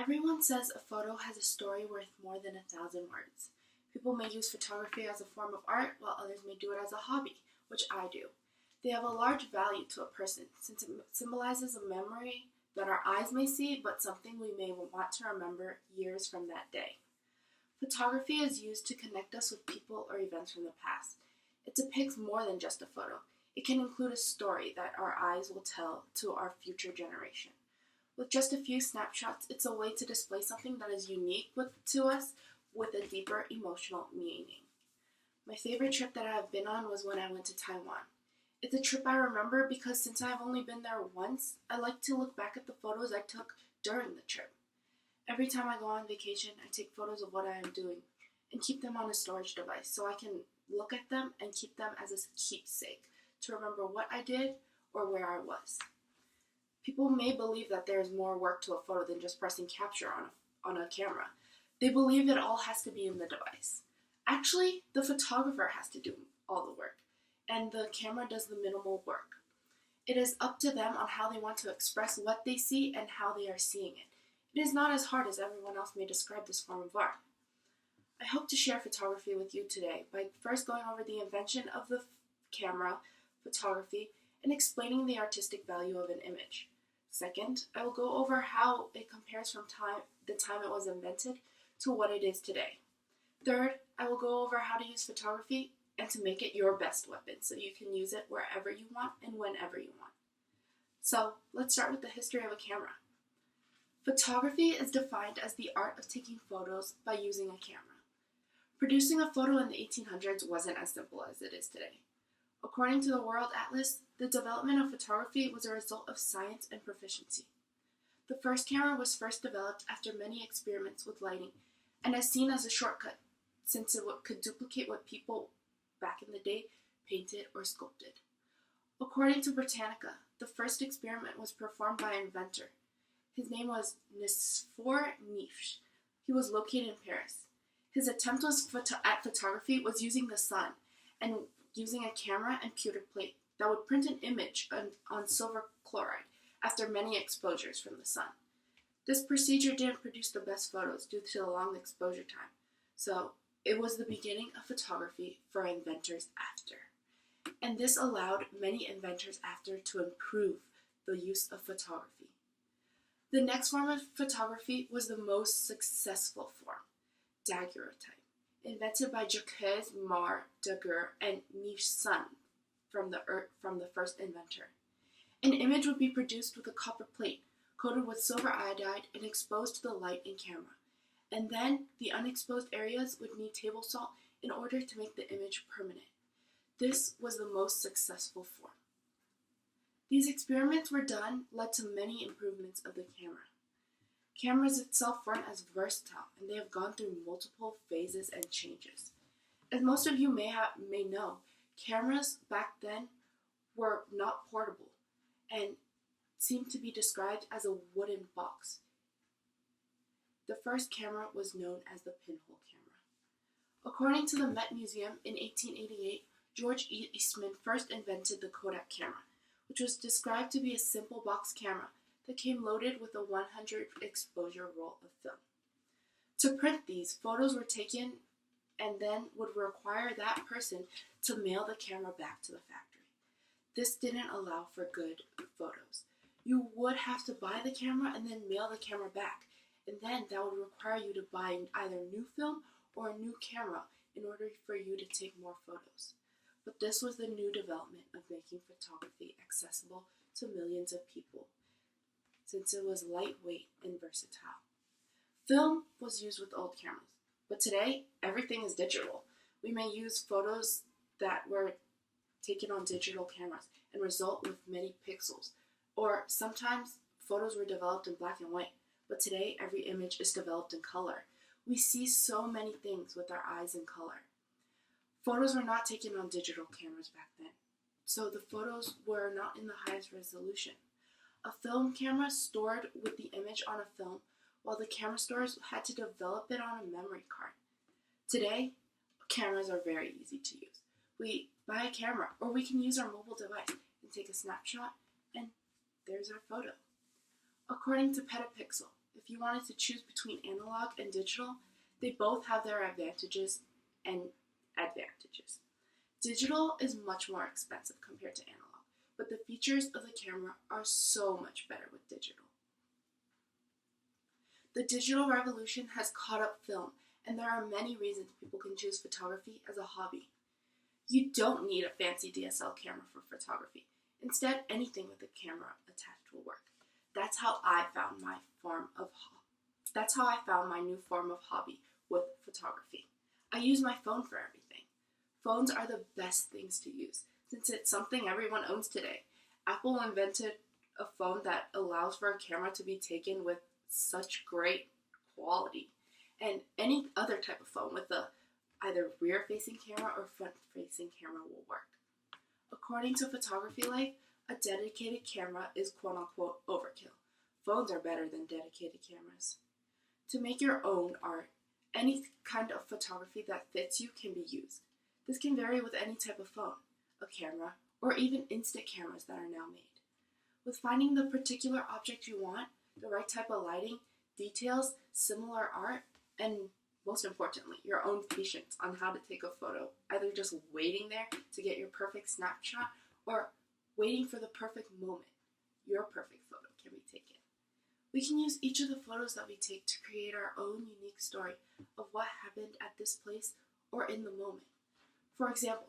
Everyone says a photo has a story worth more than 1,000 words. People may use photography as a form of art, while others may do it as a hobby, which I do. They have a large value to a person since it symbolizes a memory that our eyes may see, but something we may want to remember years from that day. Photography is used to connect us with people or events from the past. It depicts more than just a photo. It can include a story that our eyes will tell to our future generation. With just a few snapshots, it's a way to display something that is unique to us with a deeper emotional meaning. My favorite trip that I have been on was when I went to Taiwan. It's a trip I remember because since I've only been there once, I like to look back at the photos I took during the trip. Every time I go on vacation, I take photos of what I am doing and keep them on a storage device so I can look at them and keep them as a keepsake to remember what I did or where I was. People may believe that there is more work to a photo than just pressing capture on a camera. They believe it all has to be in the device. Actually, the photographer has to do all the work, and the camera does the minimal work. It is up to them on how they want to express what they see and how they are seeing it. It is not as hard as everyone else may describe this form of art. I hope to share photography with you today by first going over the invention of the camera, photography, and explaining the artistic value of an image. Second, I will go over how it compares from the time it was invented to what it is today. Third, I will go over how to use photography and to make it your best weapon so you can use it wherever you want and whenever you want. So, let's start with the history of a camera. Photography is defined as the art of taking photos by using a camera. Producing a photo in the 1800s wasn't as simple as it is today. According to the World Atlas, the development of photography was a result of science and proficiency. The first camera was first developed after many experiments with lighting and is seen as a shortcut since it could duplicate what people back in the day painted or sculpted. According to Britannica, the first experiment was performed by an inventor. His name was Nicephore Niepce. He was located in Paris. His attempt at photography was using the sun and using a camera and pewter plate that would print an image on silver chloride after many exposures from the sun. This procedure didn't produce the best photos due to the long exposure time, so it was the beginning of photography for inventors after. And this allowed many inventors after to improve the use of photography. The next form of photography was the most successful form, daguerreotype, invented by Jacques Mar Daguerre and Niepce's son from the first inventor. An image would be produced with a copper plate coated with silver iodide and exposed to the light and camera. And then the unexposed areas would need table salt in order to make the image permanent. This was the most successful form. These experiments led to many improvements of the camera. Cameras itself weren't as versatile, and they have gone through multiple phases and changes. As most of you may know, cameras back then were not portable and seemed to be described as a wooden box. The first camera was known as the pinhole camera. According to the Met Museum, in 1888, George Eastman first invented the Kodak camera, which was described to be a simple box camera that came loaded with a 100 exposure roll of film. To print these, photos were taken and then would require that person to mail the camera back to the factory. This didn't allow for good photos. You would have to buy the camera and then mail the camera back, and then that would require you to buy either new film or a new camera in order for you to take more photos. But this was the new development of making photography accessible to millions of people, since it was lightweight and versatile. Film was used with old cameras, but today everything is digital. We may use photos that were taken on digital cameras and result with many pixels, or sometimes photos were developed in black and white, but today every image is developed in color. We see so many things with our eyes in color. Photos were not taken on digital cameras back then, so the photos were not in the highest resolution. A film camera stored with the image on a film, while the camera stores had to develop it on a memory card. Today, cameras are very easy to use. We buy a camera, or we can use our mobile device and take a snapshot, and there's our photo. According to Petapixel, if if you wanted to choose between analog and digital, they both have their advantages and advantages. Digital is much more expensive compared to analog, but the features of the camera are so much better with digital. The digital revolution has caught up film, and there are many reasons people can choose photography as a hobby. You don't need a fancy DSLR camera for photography. Instead, anything with a camera attached will work. That's how I found my new form of hobby with photography. I use my phone for everything. Phones are the best things to use since it's something everyone owns today. Apple invented a phone that allows for a camera to be taken with such great quality, and any other type of phone with either rear-facing camera or front-facing camera will work. According to Photography Life, a dedicated camera is quote-unquote overkill. Phones are better than dedicated cameras. To make your own art, any kind of photography that fits you can be used. This can vary with any type of phone, a camera, or even instant cameras that are now made. With finding the particular object you want, the right type of lighting, details, similar art, and most importantly, your own patience on how to take a photo, either just waiting there to get your perfect snapshot or waiting for the perfect moment, your perfect photo can be taken. We can use each of the photos that we take to create our own unique story of what happened at this place or in the moment. For example,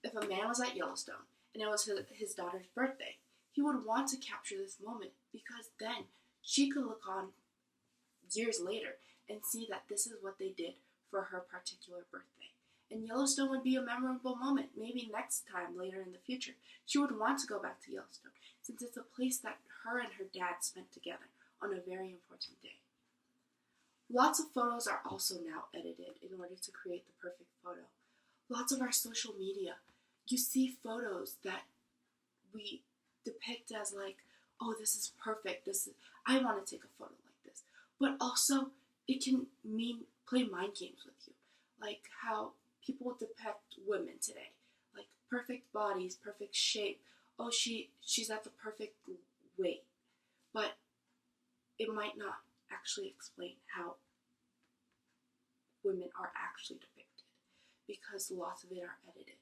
if a man was at Yellowstone and it was his daughter's birthday, he would want to capture this moment because then she could look on years later and see that this is what they did for her particular birthday. And Yellowstone would be a memorable moment. Maybe next time, later in the future, she would want to go back to Yellowstone since it's a place that her and her dad spent together on a very important day. Lots of photos are also now edited in order to create the perfect photo. Lots of our social media, you see photos that we depict as like, oh, this is perfect. I want to take a photo like this. But also, it can mean play mind games with you, like how people depict women today, like perfect bodies, perfect shape. Oh, she's at the perfect weight, but it might not actually explain how women are actually depicted because lots of it are edited.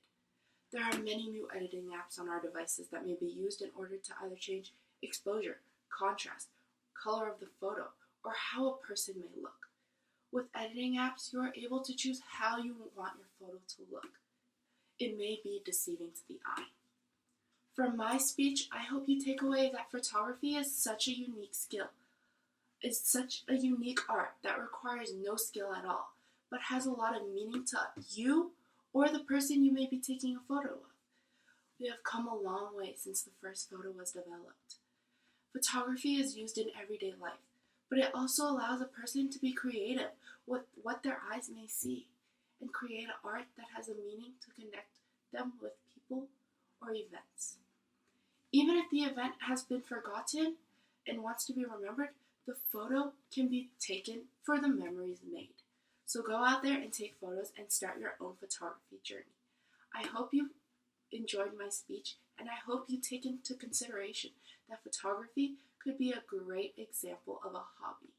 There are many new editing apps on our devices that may be used in order to either change exposure, contrast, color of the photo, or how a person may look. With editing apps, you are able to choose how you want your photo to look. It may be deceiving to the eye. From my speech, I hope you take away that photography is such a unique skill. It's such a unique art that requires no skill at all, but has a lot of meaning to you or the person you may be taking a photo of. We have come a long way since the first photo was developed. Photography is used in everyday life, but it also allows a person to be creative with what their eyes may see and create art that has a meaning to connect them with people or events. Even if the event has been forgotten and wants to be remembered, the photo can be taken for the memories made. So go out there and take photos and start your own photography journey. I hope you enjoyed my speech, and I hope you take into consideration that photography could be a great example of a hobby.